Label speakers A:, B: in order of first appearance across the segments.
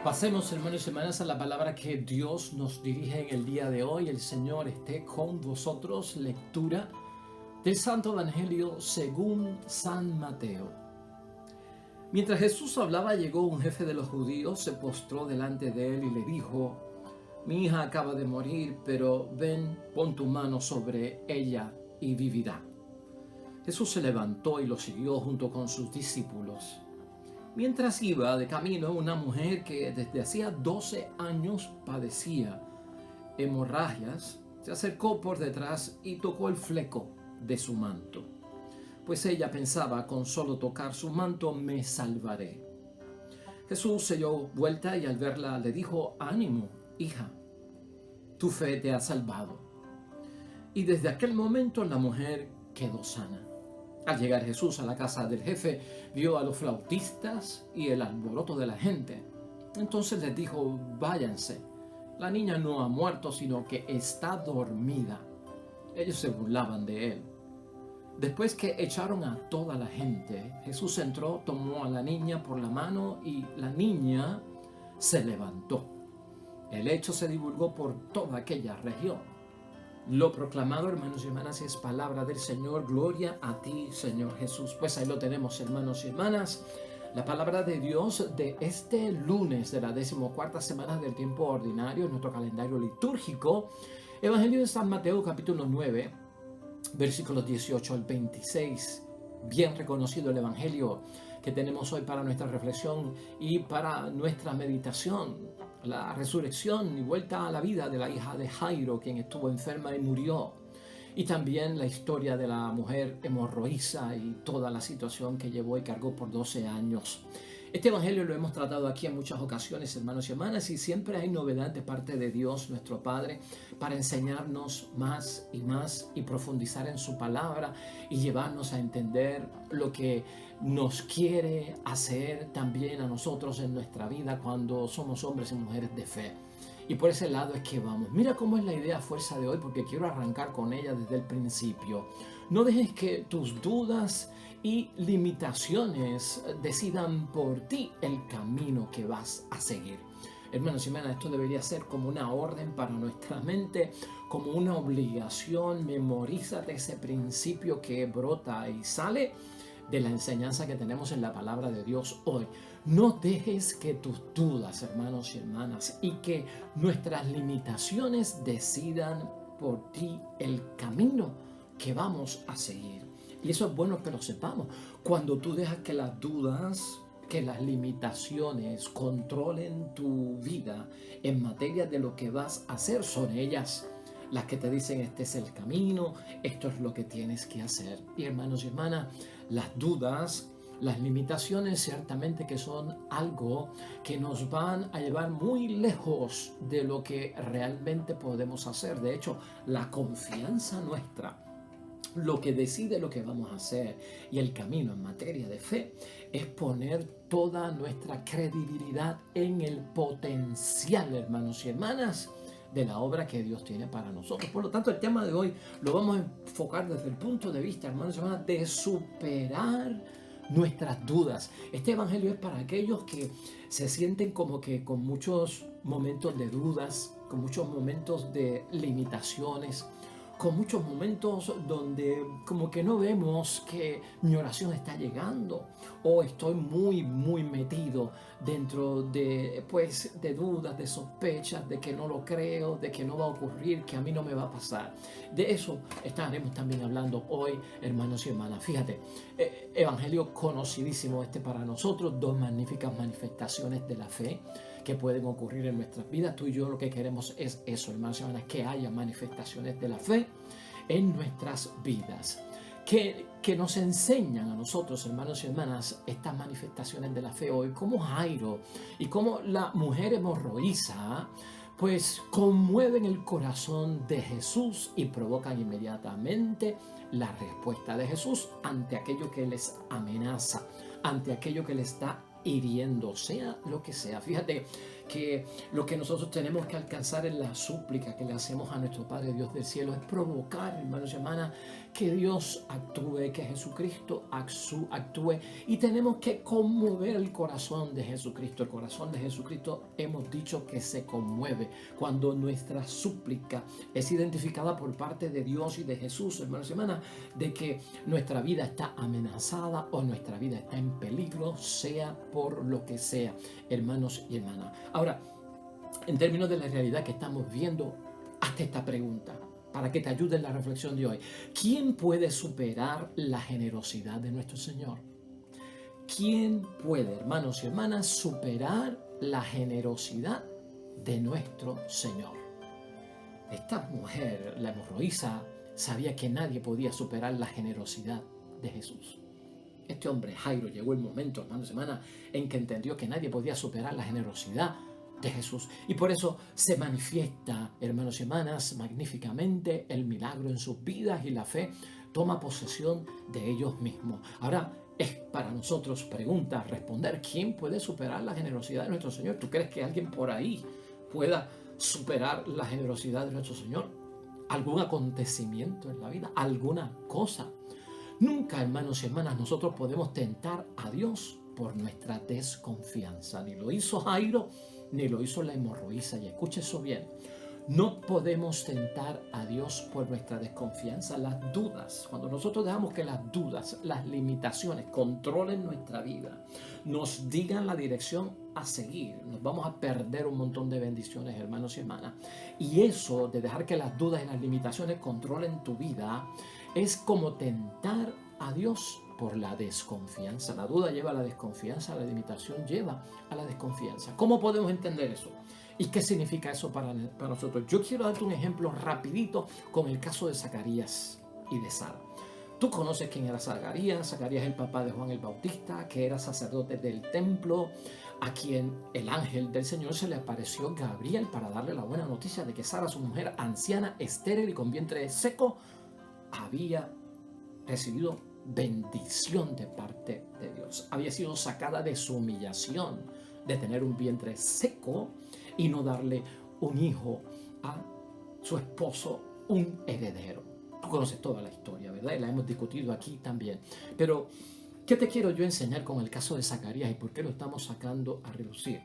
A: Pasemos, hermanos y hermanas, a la palabra que Dios nos dirige en el día de hoy. El Señor esté con vosotros. Lectura del Santo Evangelio según San Mateo. Mientras Jesús hablaba, llegó un jefe de los judíos, se postró delante de él y le dijo: Mi hija acaba de morir, pero ven, pon tu mano sobre ella y vivirá. Jesús se levantó y lo siguió junto con sus discípulos. Mientras iba de camino, una mujer que desde hacía 12 años padecía hemorragias se acercó por detrás y tocó el fleco de su manto, pues ella pensaba: con solo tocar su manto me salvaré. Jesús se dio vuelta y al verla le dijo: Ánimo, hija, tu fe te ha salvado. Y desde aquel momento la mujer quedó sana. Al llegar Jesús a la casa del jefe, vio a los flautistas y el alboroto de la gente. Entonces les dijo: Váyanse, la niña no ha muerto, sino que está dormida. Ellos se burlaban de él. Después que echaron a toda la gente, Jesús entró, tomó a la niña por la mano y la niña se levantó. El hecho se divulgó por toda aquella región. Lo proclamado, hermanos y hermanas, es palabra del Señor. Gloria a ti, Señor Jesús. Pues ahí lo tenemos, hermanos y hermanas. La palabra de Dios de este lunes de la 14ª semana del tiempo ordinario en nuestro calendario litúrgico. Evangelio de San Mateo, capítulo 9, versículos 18 al 26. Bien reconocido el Evangelio que tenemos hoy para nuestra reflexión y para nuestra meditación. La resurrección y vuelta a la vida de la hija de Jairo, quien estuvo enferma y murió. Y también la historia de la mujer hemorroísa y toda la situación que llevó y cargó por 12 años. Este evangelio lo hemos tratado aquí en muchas ocasiones, hermanos y hermanas, y siempre hay novedad de parte de Dios, nuestro Padre, para enseñarnos más y profundizar en su palabra y llevarnos a entender lo que nos quiere hacer también a nosotros en nuestra vida cuando somos hombres y mujeres de fe. Y por ese lado es que vamos. Mira cómo es la idea fuerza de hoy, porque quiero arrancar con ella desde el principio. No dejes que tus dudas y limitaciones decidan por ti el camino que vas a seguir. Hermanos y hermanas, esto debería ser como una orden para nuestra mente, como una obligación. Memorízate ese principio que brota y sale de la enseñanza que tenemos en la palabra de Dios hoy. No dejes que tus dudas, hermanos y hermanas, y que nuestras limitaciones decidan por ti el camino que vamos a seguir. Y eso es bueno que lo sepamos. Cuando tú dejas que las dudas, que las limitaciones controlen tu vida en materia de lo que vas a hacer, son ellas las que te dicen: este es el camino, esto es lo que tienes que hacer. Y hermanos y hermanas, las dudas, las limitaciones ciertamente que son algo que nos van a llevar muy lejos de lo que realmente podemos hacer. De hecho, la confianza nuestra, lo que decide lo que vamos a hacer y el camino en materia de fe, es poner toda nuestra credibilidad en el potencial, hermanos y hermanas, de la obra que Dios tiene para nosotros. Por lo tanto, el tema de hoy lo vamos a enfocar desde el punto de vista, hermanos y hermanas, de superar nuestras dudas. Este evangelio es para aquellos que se sienten como que con muchos momentos de dudas, con muchos momentos de limitaciones, con muchos momentos donde como que no vemos que mi oración está llegando, o estoy muy metido dentro de dudas, de sospechas, de que no lo creo, de que no va a ocurrir, que a mí no me va a pasar. De eso estaremos también hablando hoy, hermanos y hermanas. Fíjate, evangelio conocidísimo este para nosotros, dos magníficas manifestaciones de la fe que pueden ocurrir en nuestras vidas. Tú y yo lo que queremos es eso, hermanos y hermanas, que haya manifestaciones de la fe en nuestras vidas, que nos enseñan a nosotros, hermanos y hermanas, estas manifestaciones de la fe hoy, como Jairo y como la mujer hemorroísa, pues conmueven el corazón de Jesús y provocan inmediatamente la respuesta de Jesús ante aquello que les amenaza, ante aquello que les está hiriendo, sea lo que sea. Fíjate que lo que nosotros tenemos que alcanzar en la súplica que le hacemos a nuestro Padre Dios del cielo es provocar, hermanos y hermanas, que Dios actúe, que Jesucristo actúe, y tenemos que conmover el corazón de Jesucristo. El corazón de Jesucristo hemos dicho que se conmueve cuando nuestra súplica es identificada por parte de Dios y de Jesús, hermanos y hermanas, de que nuestra vida está amenazada o nuestra vida está en peligro, sea por lo que sea, hermanos y hermanas. Ahora, en términos de la realidad que estamos viendo, hazte esta pregunta para que te ayude en la reflexión de hoy. ¿Quién puede superar la generosidad de nuestro Señor? ¿Quién puede, hermanos y hermanas, superar la generosidad de nuestro Señor? Esta mujer, la hemorroísa, sabía que nadie podía superar la generosidad de Jesús. Este hombre, Jairo, llegó el momento, hermanos y hermanas, en que entendió que nadie podía superar la generosidad de Jesús. Y por eso se manifiesta, hermanos y hermanas, magníficamente el milagro en sus vidas, y la fe toma posesión de ellos mismos. Ahora, es para nosotros pregunta, responder: ¿quién puede superar la generosidad de nuestro Señor? ¿Tú crees que alguien por ahí pueda superar la generosidad de nuestro Señor? ¿Algún acontecimiento en la vida? ¿Alguna cosa? Nunca, hermanos y hermanas, nosotros podemos tentar a Dios por nuestra desconfianza. Ni lo hizo Jairo, ni lo hizo la hemorroísa. Y escuche eso bien. No podemos tentar a Dios por nuestra desconfianza. Las dudas, cuando nosotros dejamos que las dudas, las limitaciones controlen nuestra vida, nos digan la dirección a seguir, nos vamos a perder un montón de bendiciones, hermanos y hermanas. Y eso de dejar que las dudas y las limitaciones controlen tu vida es como tentar a Dios por la desconfianza. La duda lleva a la desconfianza, la limitación lleva a la desconfianza. ¿Cómo podemos entender eso? ¿Y qué significa eso para nosotros? Yo quiero darte un ejemplo rapidito con el caso de Zacarías y de Sara. Tú conoces quién era Zacarías. Zacarías es el papá de Juan el Bautista, que era sacerdote del templo, a quien el ángel del Señor se le apareció Gabriel para darle la buena noticia de que Sara, su mujer anciana, estéril y con vientre seco, había recibido bendición de parte de Dios. Había sido sacada de su humillación de tener un vientre seco y no darle un hijo a su esposo, un heredero. Tú conoces toda la historia, ¿verdad? Y la hemos discutido aquí también. Pero, ¿qué te quiero yo enseñar con el caso de Zacarías y por qué lo estamos sacando a relucir?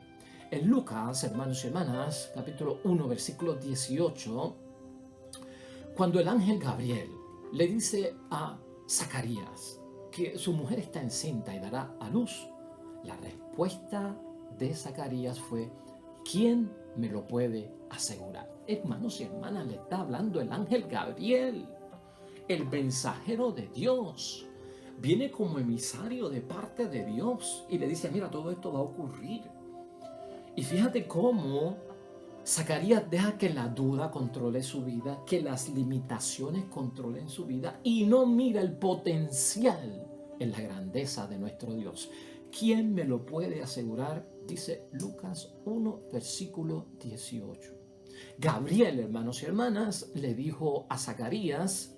A: En Lucas, hermanos y hermanas, capítulo 1, versículo 18, cuando el ángel Gabriel le dice a Zacarías que su mujer está encinta y dará a luz, la respuesta de Zacarías fue: ¿quién me lo puede asegurar? Hermanos y hermanas, le está hablando el ángel Gabriel, el mensajero de Dios. Viene como emisario de parte de Dios y le dice: mira, todo esto va a ocurrir. Y fíjate cómo Zacarías deja que la duda controle su vida, que las limitaciones controlen su vida, y no mira el potencial en la grandeza de nuestro Dios. ¿Quién me lo puede asegurar? Dice Lucas 1, versículo 18. Gabriel, hermanos y hermanas, le dijo a Zacarías: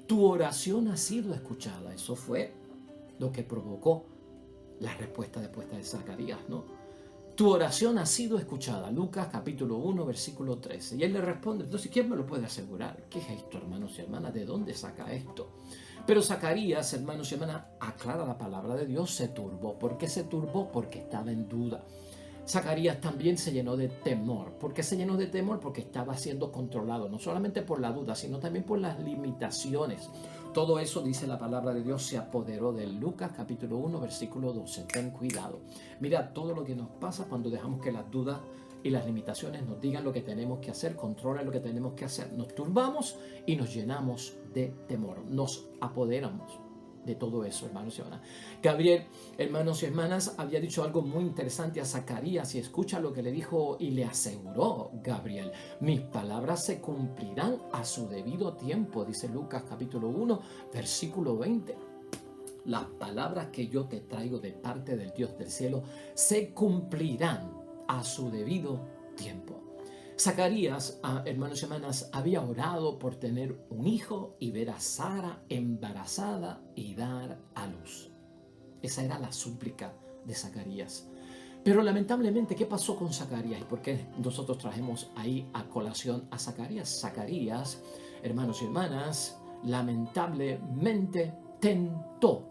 A: tu oración ha sido escuchada. Eso fue lo que provocó la respuesta de Zacarías, ¿no? Tu oración ha sido escuchada. Lucas capítulo 1, versículo 13. Y él le responde: entonces, ¿quién me lo puede asegurar? ¿Qué es esto, hermanos y hermanas? ¿De dónde saca esto? Pero Zacarías, hermanos y hermanas, aclara la palabra de Dios, se turbó. ¿Por qué se turbó? Porque estaba en duda. Zacarías también se llenó de temor. ¿Por qué se llenó de temor? Porque estaba siendo controlado, no solamente por la duda, sino también por las limitaciones. Todo eso, dice la palabra de Dios, se apoderó de Lucas capítulo 1, versículo 12. Ten cuidado. Mira todo lo que nos pasa cuando dejamos que las dudas y las limitaciones nos digan lo que tenemos que hacer, controlen lo que tenemos que hacer. Nos turbamos y nos llenamos de temor. Nos apoderamos de todo eso, hermanos y hermanas. Gabriel, hermanos y hermanas, había dicho algo muy interesante a Zacarías, y escucha lo que le dijo y le aseguró Gabriel: mis palabras se cumplirán a su debido tiempo, dice Lucas capítulo 1, versículo 20. Las palabras que yo te traigo de parte del Dios del cielo se cumplirán a su debido tiempo. Zacarías, hermanos y hermanas, había orado por tener un hijo y ver a Sara embarazada y dar a luz. Esa era la súplica de Zacarías. Pero lamentablemente, ¿qué pasó con Zacarías? ¿Y por qué nosotros trajimos ahí a colación a Zacarías? Zacarías, hermanos y hermanas, lamentablemente tentó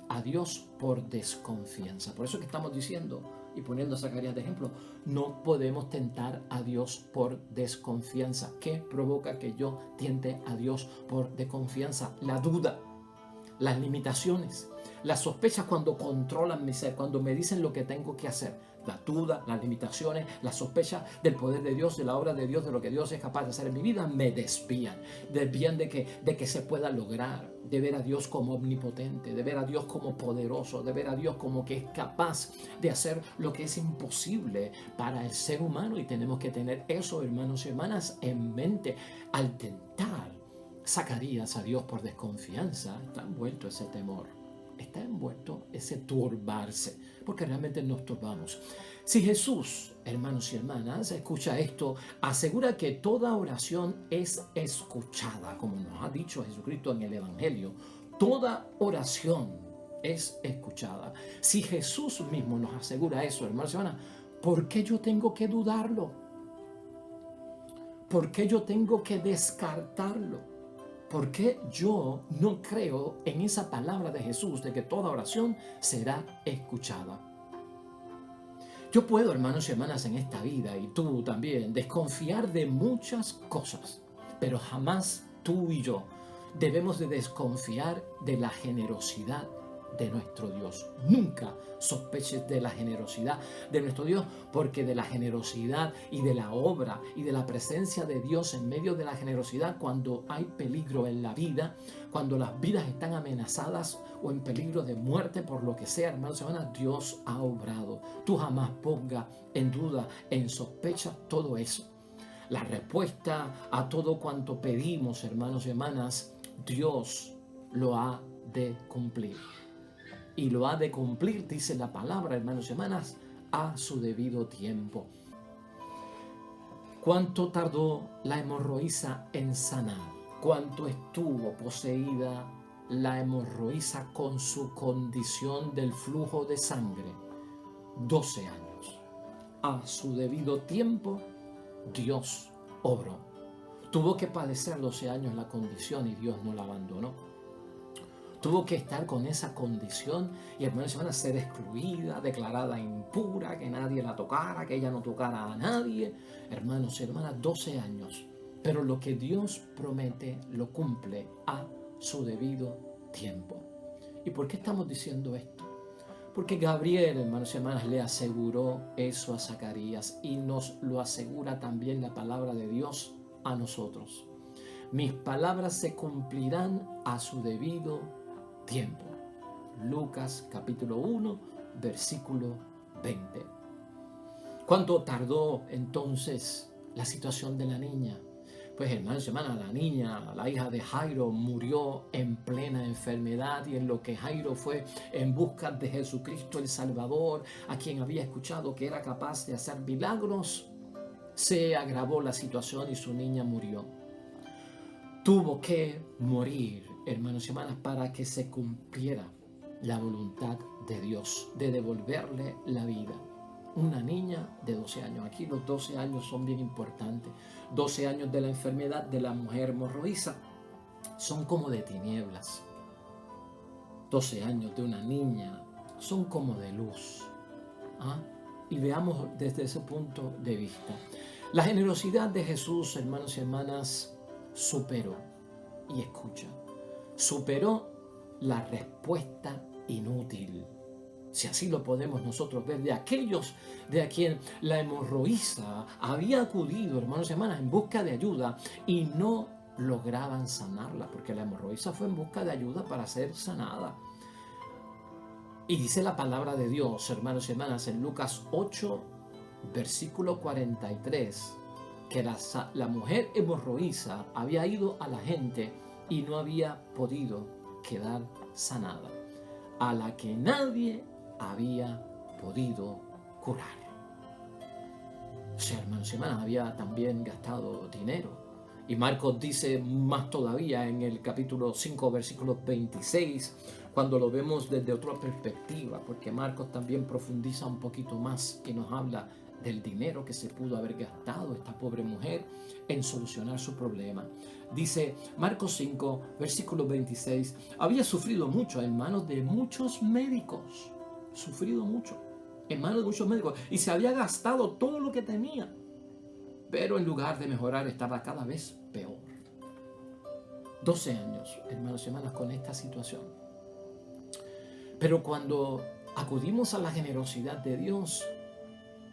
A: a Dios por desconfianza. Por eso que estamos diciendo y poniendo a Zacarías de ejemplo, no podemos tentar a Dios por desconfianza. ¿Qué provoca que yo tiente a Dios por desconfianza? La duda, las limitaciones, las sospechas cuando controlan mi ser, cuando me dicen lo que tengo que hacer. La duda, las limitaciones, las sospechas del poder de Dios, de la obra de Dios, de lo que Dios es capaz de hacer en mi vida, me desvían de que se pueda lograr, de ver a Dios como omnipotente, de ver a Dios como poderoso, de ver a Dios como que es capaz de hacer lo que es imposible para el ser humano. Y tenemos que tener eso, hermanos y hermanas, en mente al tentar Zacarías a Dios por desconfianza. Está envuelto ese temor, está envuelto ese turbarse, porque realmente nos turbamos. Si Jesús, hermanos y hermanas, escucha esto, asegura que toda oración es escuchada, como nos ha dicho Jesucristo en el Evangelio. Toda oración es escuchada. Si Jesús mismo nos asegura eso, hermanos y hermanas, ¿por qué yo tengo que dudarlo? ¿Por qué yo tengo que descartarlo? ¿Por qué yo no creo en esa palabra de Jesús de que toda oración será escuchada? Yo puedo, hermanos y hermanas, en esta vida, y tú también, desconfiar de muchas cosas, pero jamás tú y yo debemos de desconfiar de la generosidad de nuestro Dios. Nunca sospeches de la generosidad de nuestro Dios, porque de la generosidad y de la obra y de la presencia de Dios en medio de la generosidad, cuando hay peligro en la vida, cuando las vidas están amenazadas o en peligro de muerte por lo que sea, hermanos y hermanas, Dios ha obrado. Tú jamás ponga en duda, en sospecha todo eso. La respuesta a todo cuanto pedimos, hermanos y hermanas, Dios lo ha de cumplir. Y lo ha de cumplir, dice la palabra, hermanos y hermanas, a su debido tiempo. ¿Cuánto tardó la hemorroísa en sanar? ¿Cuánto estuvo poseída la hemorroísa con su condición del flujo de sangre? 12 años. A su debido tiempo, Dios obró. Tuvo que padecer 12 años la condición y Dios no la abandonó. Tuvo que estar con esa condición y, hermanos y hermanas, ser excluida, declarada impura, que nadie la tocara, que ella no tocara a nadie. Hermanos y hermanas, 12 años. Pero lo que Dios promete lo cumple a su debido tiempo. ¿Y por qué estamos diciendo esto? Porque Gabriel, hermanos y hermanas, le aseguró eso a Zacarías y nos lo asegura también la palabra de Dios a nosotros. Mis palabras se cumplirán a su debido tiempo. Lucas capítulo 1, versículo 20. ¿Cuánto tardó entonces la situación de la niña? Pues, hermanos y hermanas, la niña, la hija de Jairo, murió en plena enfermedad, y en lo que Jairo fue en busca de Jesucristo el Salvador, a quien había escuchado que era capaz de hacer milagros, se agravó la situación y su niña murió. Tuvo que morir, hermanos y hermanas, para que se cumpliera la voluntad de Dios de devolverle la vida. Una niña de 12 años. Aquí los 12 años son bien importantes. 12 años de la enfermedad de la mujer hemorroísa son como de tinieblas. 12 años de una niña son como de luz. Y veamos desde ese punto de vista. La generosidad de Jesús, hermanos y hermanas, superó, y escucha, superó la respuesta inútil, si así lo podemos nosotros ver, de aquellos de a quien la hemorroísa había acudido, hermanos y hermanas, en busca de ayuda y no lograban sanarla, porque la hemorroísa fue en busca de ayuda para ser sanada. Y dice la palabra de Dios, hermanos y hermanas, en Lucas 8, versículo 43, que la mujer hemorroísa había ido a la gente y no había podido quedar sanada, a la que nadie había podido curar. O sea, hermanos y hermanas, había también gastado dinero Y Marcos dice más todavía en el capítulo 5, versículo 26, cuando lo vemos desde otra perspectiva, porque Marcos también profundiza un poquito más y nos habla del dinero que se pudo haber gastado esta pobre mujer en solucionar su problema. Dice Marcos 5, versículo 26, había sufrido mucho en manos de muchos médicos, sufrido mucho en manos de muchos médicos y se había gastado todo lo que tenía, pero en lugar de mejorar estaba cada vez peor. 12 años, hermanos y hermanas, con esta situación. Pero cuando acudimos a la generosidad de Dios,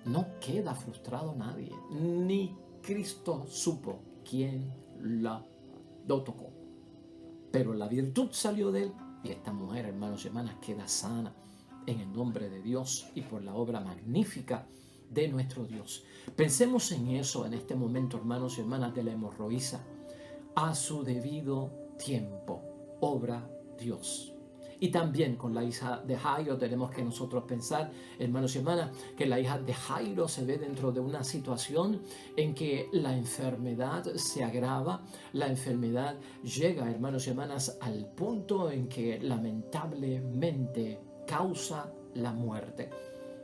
A: no queda frustrado nadie, ni Cristo supo quién lo tocó. Pero la virtud salió de él y esta mujer, hermanos y hermanas, queda sana en el nombre de Dios y por la obra magnífica de nuestro Dios. Pensemos en eso en este momento, hermanos y hermanas, de la hemorroísa. A su debido tiempo, obra Dios. Y también con la hija de Jairo tenemos que nosotros pensar, hermanos y hermanas, que la hija de Jairo se ve dentro de una situación en que la enfermedad se agrava, la enfermedad llega, hermanos y hermanas, al punto en que lamentablemente causa la muerte.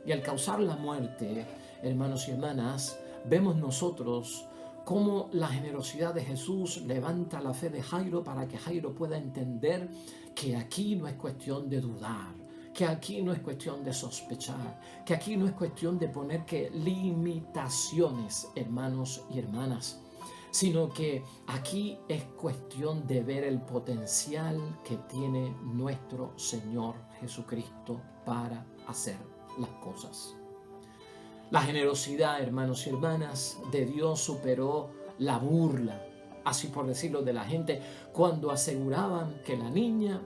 A: Y al causar la muerte, hermanos y hermanas, vemos nosotros cómo la generosidad de Jesús levanta la fe de Jairo para que Jairo pueda entender que aquí no es cuestión de dudar, que aquí no es cuestión de sospechar, que aquí no es cuestión de poner que limitaciones, hermanos y hermanas, sino que aquí es cuestión de ver el potencial que tiene nuestro Señor Jesucristo para hacer las cosas. La generosidad, hermanos y hermanas, de Dios superó la burla, así por decirlo, de la gente cuando aseguraban que la niña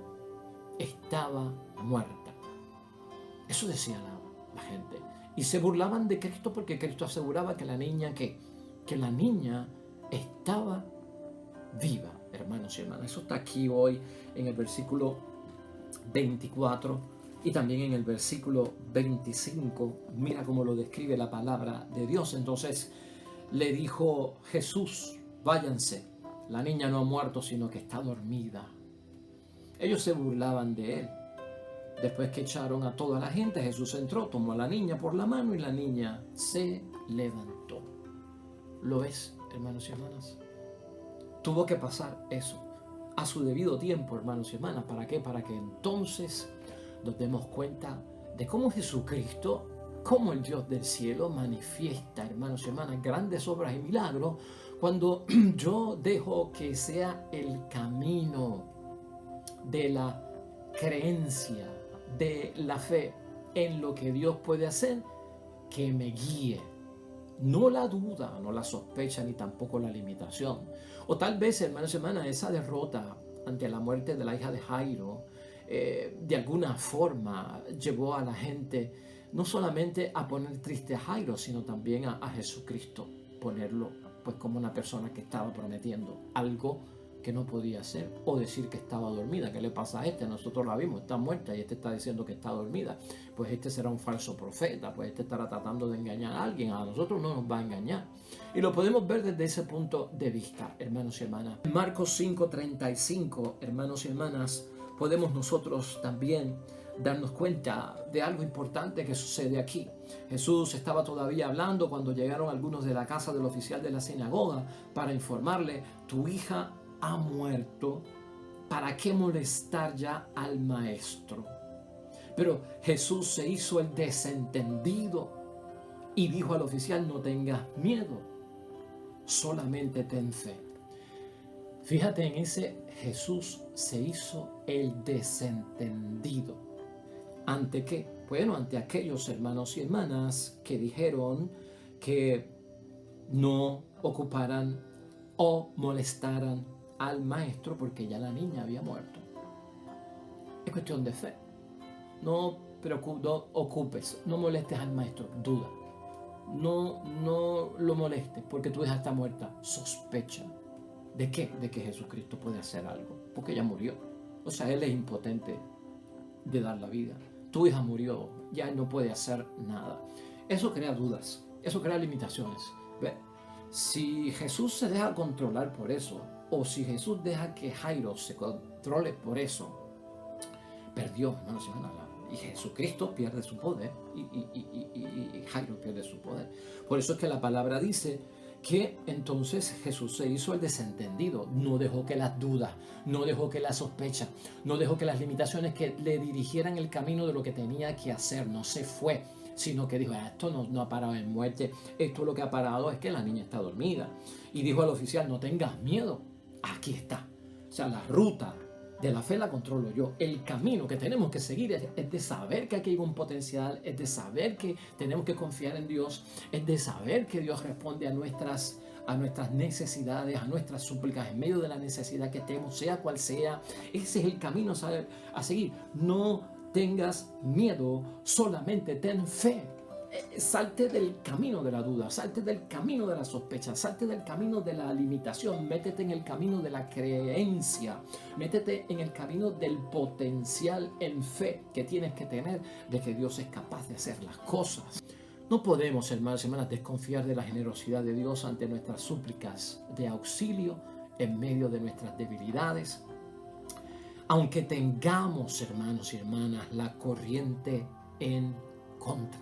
A: estaba muerta. Eso decía la gente. Y se burlaban de Cristo porque Cristo aseguraba que la niña estaba viva, hermanos y hermanas. Eso está aquí hoy en el versículo 24. Y también en el versículo 25, mira cómo lo describe la palabra de Dios. Entonces le dijo Jesús, váyanse, la niña no ha muerto, sino que está dormida. Ellos se burlaban de él. Después que echaron a toda la gente, Jesús entró, tomó a la niña por la mano y la niña se levantó. ¿Lo ves, hermanos y hermanas? Tuvo que pasar eso a su debido tiempo, hermanos y hermanas. ¿Para qué? Para que entonces nos demos cuenta de cómo Jesucristo, como el Dios del cielo, manifiesta, hermanos y hermanas, grandes obras y milagros cuando yo dejo que sea el camino de la creencia, de la fe en lo que Dios puede hacer, que me guíe. No la duda, no la sospecha, ni tampoco la limitación. O tal vez, hermanos y hermanas, esa derrota ante la muerte de la hija de Jairo, de alguna forma llevó a la gente no solamente a poner triste a Jairo, sino también a Jesucristo, ponerlo pues como una persona que estaba prometiendo algo que no podía hacer, o decir que estaba dormida. ¿Qué le pasa a este? Nosotros la vimos, está muerta y este está diciendo que está dormida. Pues este será un falso profeta, pues este estará tratando de engañar a alguien. A nosotros no nos va a engañar. Y lo podemos ver desde ese punto de vista, hermanos y hermanas. En Marcos 5:35, hermanos y hermanas, podemos nosotros también darnos cuenta de algo importante que sucede aquí. Jesús estaba todavía hablando cuando llegaron algunos de la casa del oficial de la sinagoga para informarle, tu hija ha muerto, ¿para qué molestar ya al maestro? Pero Jesús se hizo el desentendido y dijo al oficial, no tengas miedo, solamente ten fe. Fíjate en ese, Jesús se hizo el desentendido. ¿Ante qué? Bueno, ante aquellos hermanos y hermanas que dijeron que no ocuparan o molestaran al maestro porque ya la niña había muerto. Es cuestión de fe. No ocupes, no molestes al maestro, duda. No lo molestes porque tu hija está muerta. Sospecha. ¿De qué? De que Jesucristo puede hacer algo. Porque ella murió. O sea, Él es impotente de dar la vida. Tu hija murió, ya Él no puede hacer nada. Eso crea dudas, eso crea limitaciones. ¿Ve? Si Jesús se deja controlar por eso, o si Jesús deja que Jairo se controle por eso, perdió, hermanos y hermanas. Y Jesucristo pierde su poder y Jairo pierde su poder. Por eso es que la palabra dice que entonces Jesús se hizo el desentendido, no dejó que las dudas, no dejó que la sospecha, no dejó que las limitaciones que le dirigieran el camino de lo que tenía que hacer, no se fue, sino que dijo, esto no ha parado en muerte, esto lo que ha parado es que la niña está dormida. Y dijo al oficial, no tengas miedo, aquí está. O sea, la ruta de la fe la controlo yo. El camino que tenemos que seguir es de saber que aquí hay un potencial, es de saber que tenemos que confiar en Dios, es de saber que Dios responde a nuestras necesidades, a nuestras súplicas en medio de la necesidad que tenemos, sea cual sea. Ese es el camino a seguir. No tengas miedo, solamente ten fe. Salte del camino de la duda, salte del camino de la sospecha, salte del camino de la limitación, métete en el camino de la creencia, métete en el camino del potencial en fe que tienes que tener de que Dios es capaz de hacer las cosas. No podemos, hermanos y hermanas, desconfiar de la generosidad de Dios ante nuestras súplicas de auxilio en medio de nuestras debilidades. Aunque tengamos, hermanos y hermanas, la corriente en contra.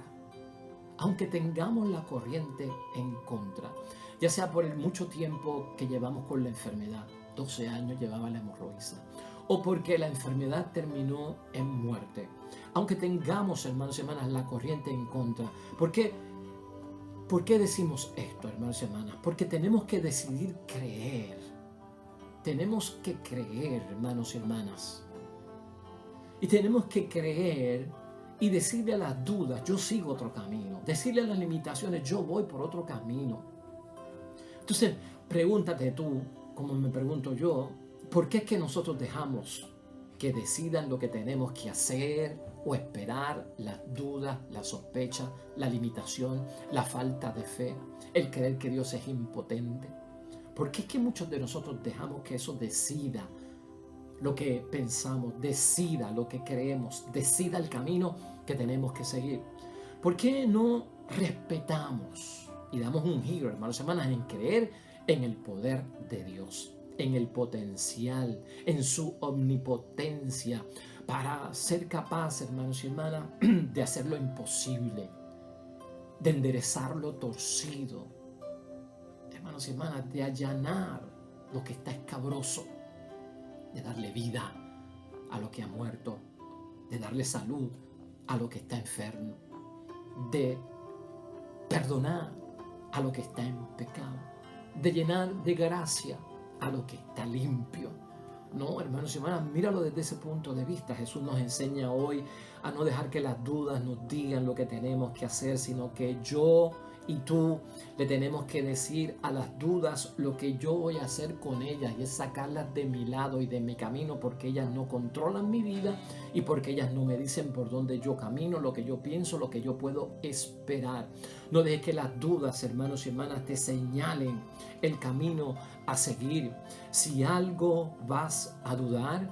A: Aunque tengamos la corriente en contra, ya sea por el mucho tiempo que llevamos con la enfermedad, 12 años llevaba la hemorroísa, o porque la enfermedad terminó en muerte. Aunque tengamos, hermanos y hermanas, la corriente en contra. ¿Por qué decimos esto, hermanos y hermanas? Porque tenemos que decidir creer. Tenemos que creer, hermanos y hermanas. Y tenemos que creer y decirle a las dudas, yo sigo otro camino. Decirle a las limitaciones, yo voy por otro camino. Entonces, pregúntate tú, como me pregunto yo, ¿por qué es que nosotros dejamos que decidan lo que tenemos que hacer o esperar las dudas, la sospecha, la limitación, la falta de fe, el creer que Dios es impotente? ¿Por qué es que muchos de nosotros dejamos que eso decida lo que pensamos, decida lo que creemos, decida el camino que tenemos que seguir? ¿Por qué no respetamos y damos un giro, hermanos y hermanas, en creer en el poder de Dios, en el potencial, en su omnipotencia, para ser capaz, hermanos y hermanas, de hacer lo imposible, de enderezar lo torcido, hermanos y hermanas, de allanar lo que está escabroso, de darle vida a lo que ha muerto, de darle salud a lo que está enfermo, de perdonar a lo que está en pecado, de llenar de gracia a lo que está limpio. No, hermanos y hermanas, míralo desde ese punto de vista. Jesús nos enseña hoy a no dejar que las dudas nos digan lo que tenemos que hacer, sino que yo y tú le tenemos que decir a las dudas lo que yo voy a hacer con ellas, y es sacarlas de mi lado y de mi camino, porque ellas no controlan mi vida y porque ellas no me dicen por dónde yo camino, lo que yo pienso, lo que yo puedo esperar. No dejes que las dudas, hermanos y hermanas, te señalen el camino a seguir. Si algo vas a dudar,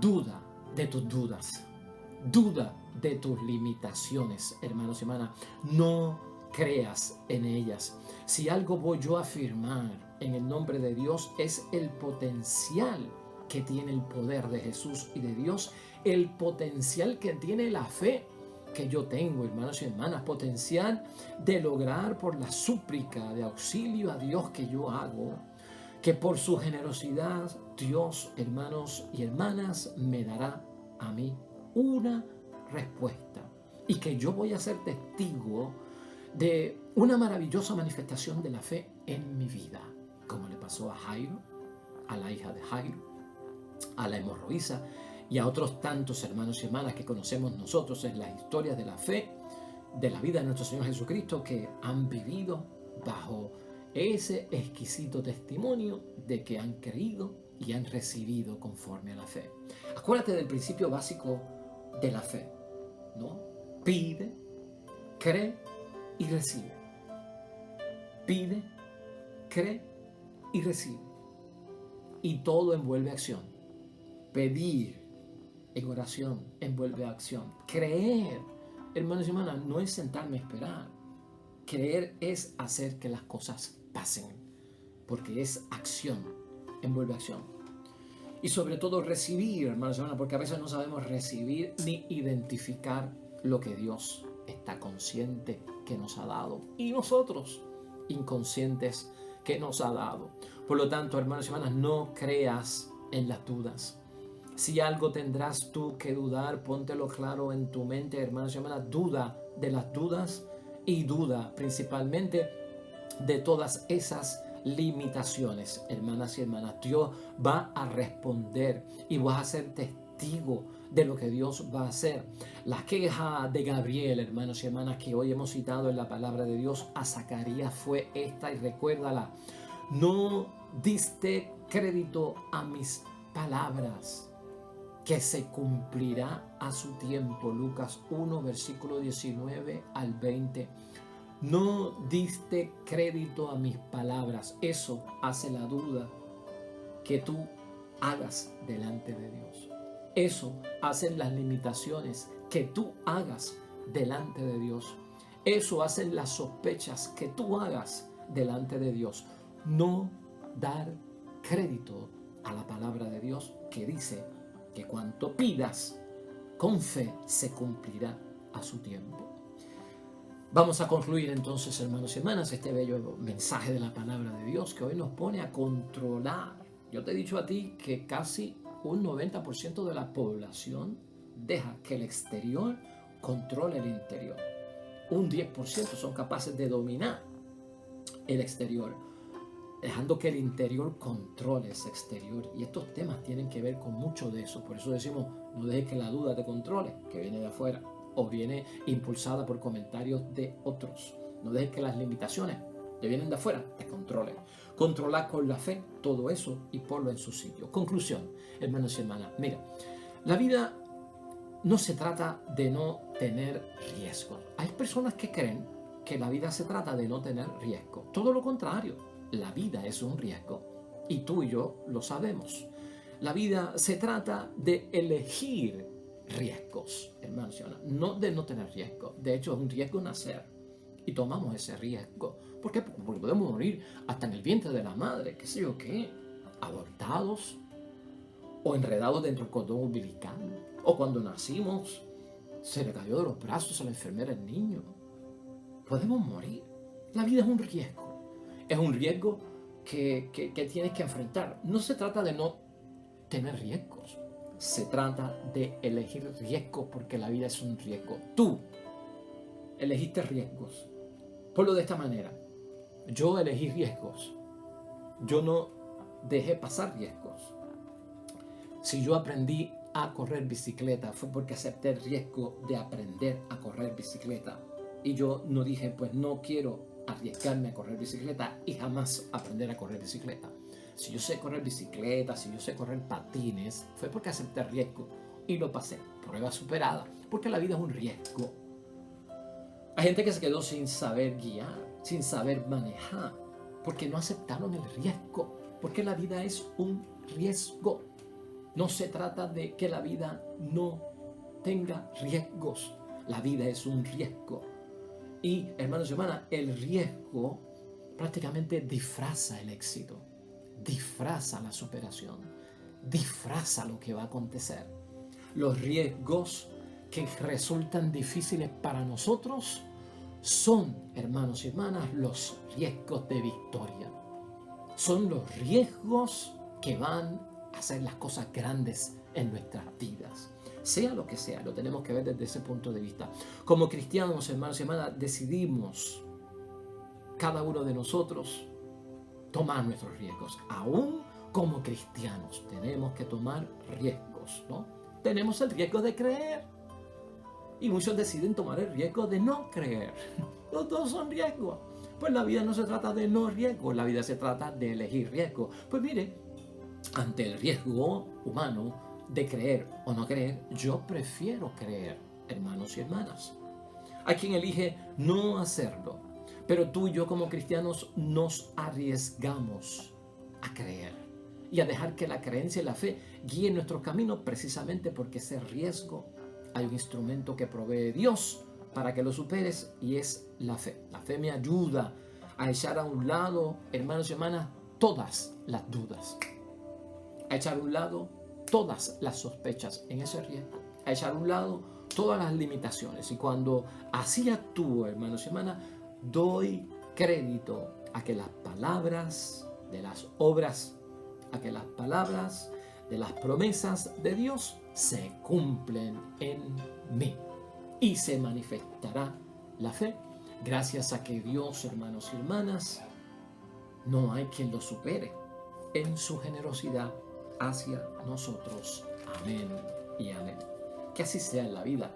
A: duda de tus dudas, duda de tus limitaciones, hermanos y hermanas. No creas en ellas. Si algo voy yo a afirmar en el nombre de Dios, es el potencial que tiene el poder de Jesús y de Dios, el potencial que tiene la fe que yo tengo, hermanos y hermanas, potencial de lograr por la súplica de auxilio a Dios que yo hago, que por su generosidad Dios, hermanos y hermanas, me dará a mí una respuesta, y que yo voy a ser testigo de una maravillosa manifestación de la fe en mi vida, como le pasó a Jairo, a la hija de Jairo, a la hemorroísa y a otros tantos hermanos y hermanas que conocemos nosotros en las historias de la fe, de la vida de nuestro Señor Jesucristo, que han vivido bajo ese exquisito testimonio de que han creído y han recibido conforme a la fe. Acuérdate del principio básico de la fe, ¿no? Pide, cree y recibe. Pide, cree y recibe. Y todo envuelve acción. Pedir en oración envuelve acción. Creer, hermanos y hermanas, no es sentarme a esperar. Creer es hacer que las cosas pasen, porque es acción, envuelve acción. Y sobre todo recibir, hermanos y hermanas, porque a veces no sabemos recibir ni identificar lo que Dios está consciente que nos ha dado y nosotros inconscientes que nos ha dado. Por lo tanto, hermanos y hermanas, no creas en las dudas. Si algo tendrás tú que dudar, póntelo claro en tu mente, hermanos y hermanas. Duda de las dudas y duda principalmente de todas esas limitaciones, hermanas y hermanas. Dios va a responder y vas a ser testigo de lo que Dios va a hacer. La queja de Gabriel, hermanos y hermanas, que hoy hemos citado en la palabra de Dios a Zacarías fue esta, y recuérdala: no diste crédito a mis palabras, que se cumplirá a su tiempo. Lucas 1, versículo 19 al 20. No diste crédito a mis palabras. Eso hace la duda que tú hagas delante de Dios. Eso hacen las limitaciones que tú hagas delante de Dios. Eso hacen las sospechas que tú hagas delante de Dios. No dar crédito a la palabra de Dios, que dice que cuanto pidas con fe se cumplirá a su tiempo. Vamos a concluir entonces, hermanos y hermanas, este bello mensaje de la palabra de Dios que hoy nos pone a controlar. Yo te he dicho a ti que casi un 90% de la población deja que el exterior controle el interior. Un 10% son capaces de dominar el exterior, dejando que el interior controle ese exterior. Y estos temas tienen que ver con mucho de eso. Por eso decimos, no dejes que la duda te controle, que viene de afuera o viene impulsada por comentarios de otros. No dejes que las limitaciones que vienen de afuera te controlen. Controla con la fe todo eso y ponlo en su sitio. Conclusión, hermanos y hermanas. Mira, la vida no se trata de no tener riesgo. Hay personas que creen que la vida se trata de no tener riesgo. Todo lo contrario, la vida es un riesgo y tú y yo lo sabemos. La vida se trata de elegir riesgos, hermanos y hermanas, no de no tener riesgo. De hecho, es un riesgo nacer y tomamos ese riesgo. ¿Por qué? Porque podemos morir hasta en el vientre de la madre, qué sé yo qué, abortados o enredados dentro del cordón umbilical, o cuando nacimos se le cayó de los brazos a la enfermera el niño. Podemos morir. La vida es un riesgo que tienes que enfrentar. No se trata de no tener riesgos, se trata de elegir riesgos, porque la vida es un riesgo. Tú elegiste riesgos. Ponlo de esta manera: yo elegí riesgos, yo no dejé pasar riesgos. Si yo aprendí a correr bicicleta fue porque acepté el riesgo de aprender a correr bicicleta, y yo no dije, pues no quiero arriesgarme a correr bicicleta y jamás aprender a correr bicicleta. Si yo sé correr bicicleta, si yo sé correr patines, fue porque acepté el riesgo y lo pasé. Prueba superada, porque la vida es un riesgo. Hay gente que se quedó sin saber guiar, sin saber manejar, porque no aceptaron el riesgo, porque la vida es un riesgo. No se trata de que la vida no tenga riesgos. La vida es un riesgo. Y, hermanos y hermanas, el riesgo prácticamente disfraza el éxito, disfraza la superación, disfraza lo que va a acontecer. Los riesgos que resultan difíciles para nosotros son, hermanos y hermanas, los riesgos de victoria. Son los riesgos que van a hacer las cosas grandes en nuestras vidas. Sea lo que sea, lo tenemos que ver desde ese punto de vista. Como cristianos, hermanos y hermanas, decidimos, cada uno de nosotros, tomar nuestros riesgos. Aún como cristianos tenemos que tomar riesgos, ¿no? Tenemos el riesgo de creer y muchos deciden tomar el riesgo de no creer. Los dos son riesgos. Pues la vida no se trata de no riesgo, la vida se trata de elegir riesgo. Pues mire, ante el riesgo humano de creer o no creer, yo prefiero creer, hermanos y hermanas. Hay quien elige no hacerlo, pero tú y yo como cristianos nos arriesgamos a creer y a dejar que la creencia y la fe guíen nuestros caminos, precisamente porque ese riesgo hay un instrumento que provee Dios para que lo superes, y es la fe. La fe me ayuda a echar a un lado, hermanos y hermanas, todas las dudas, a echar a un lado todas las sospechas en ese riesgo, a echar a un lado todas las limitaciones. Y cuando así actúo, hermanos y hermanas, doy crédito a que las palabras de las obras, a que las palabras de las promesas de Dios se cumplen en mí. Y se manifestará la fe, gracias a que Dios, hermanos y hermanas, no hay quien lo supere en su generosidad hacia nosotros. Amén y amén. Que así sea en la vida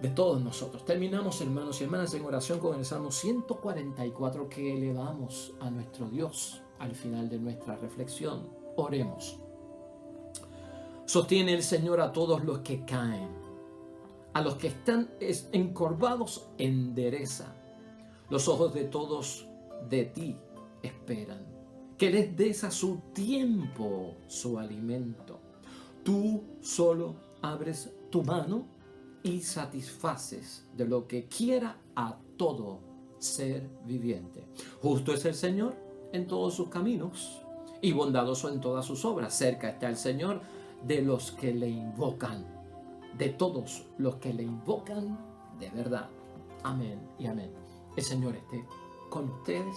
A: de todos nosotros. Terminamos, hermanos y hermanas, en oración con el Salmo 144 que elevamos a nuestro Dios al final de nuestra reflexión. Oremos. Sostiene el Señor a todos los que caen. A los que están encorvados, endereza. Los ojos de todos de ti esperan. Que les des a su tiempo su alimento. Tú solo abres tu mano y satisfaces de lo que quiera a todo ser viviente. Justo es el Señor en todos sus caminos y bondadoso en todas sus obras. Cerca está el Señor de los que le invocan, de todos los que le invocan de verdad. Amén y amén. El Señor esté con ustedes.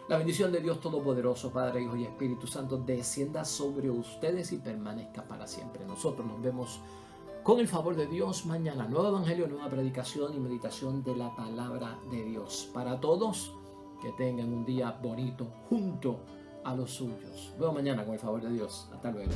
A: La bendición de Dios Todopoderoso, Padre, Hijo y Espíritu Santo, descienda sobre ustedes y permanezca para siempre. Nosotros nos vemos con el favor de Dios mañana. Nuevo evangelio, nueva predicación y meditación de la palabra de Dios. Para todos, que tengan un día bonito junto a los suyos. Nos vemos mañana con el favor de Dios. Hasta luego.